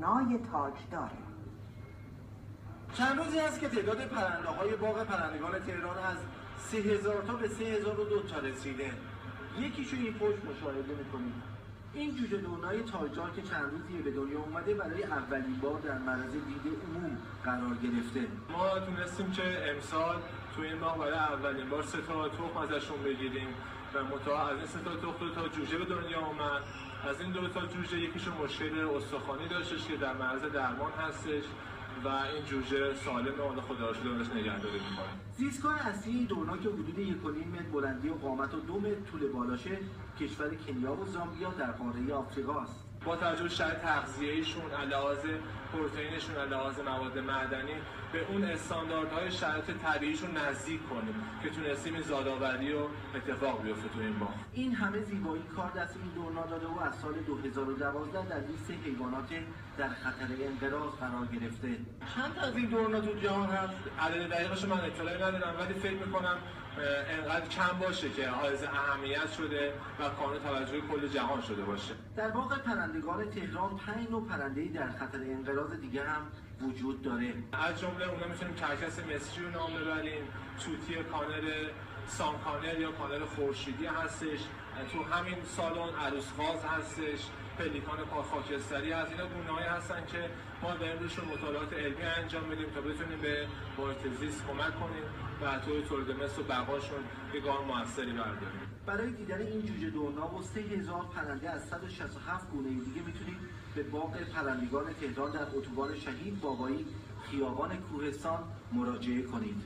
دورنای تاجداره. چند روزی است که تعداد پرنده‌های باغ پرندگان تهران از 3000 تا به 3002 تا رسیده. یکیشو این پشت مشاهده می‌کنید. این جوجه دورنای تاجدار که چند روزیه به دنیا اومده برای اولین بار در معرض دید عموم قرار گرفته. ما تونستیم که امسال تو این ماه برای اولین بار 3 تا تخم ازشون بگیریم و متأ از این 3 تا تخم 2 تا جوجه به دنیا اومد. از این 2 تا جوجه یکیشون مشکل استخوانی داشتش که در معرض درمان هستش و این جوجه سالم و خدا را شکر ازش نگهداری می‌کنه. زیستگاه اصلی این دورنا که حدود 1.5 متر بلندی و قامت و 2 متر طول بالاشه، کشور کنیا و زامبیا در قاره آفریقاست. با توجه به شرایط تغذیه‌ایشون، لحاظ پروتئینشون، لحاظ مواد معدنی به اون استانداردهای شرایط طبیعیشون نزدیک کنیم که تونستیم این زادآوری و اتفاق بیفته تو این باغ. این همه زیبایی کار دست این دورنا داده و از سال 2012 در لیست حیوانات در خطر انقراض قرار گرفته. چند از این دورنا تو جهان هست؟ عدد دقیقش من اطلاعی ندارم ولی فکر می‌کنم انقدر کم باشه که حائز اهمیت شده و کانون توجه کل جهان شده باشه. در باغ پرندگان تهران 5 نوع پرنده‌ای در خطر انقراض دیگه هم وجود داره. از جمله اونا میتونیم کرکس مصری رو نام ببریم، توتی کانر سانکانر یا کانر خورشیدی هستش، تو همین سالن عروسخواز هستش، پلیکان خاکستری هست. اینا گونه‌هایی هستن که ما داریم روشون مطالعات علمی انجام میدیم تا بتونیم به محیط زیست کمک کنیم و طور تولید مثل و بقاشون یه گام موثری برداریم. برای دیدن این جوجه دورنا و 3000 پرنده از 167 گونه دیگه میتونید به باغ پرندگان تهران در اتوبان شهید بابایی خیابان کوهستان مراجعه کنید.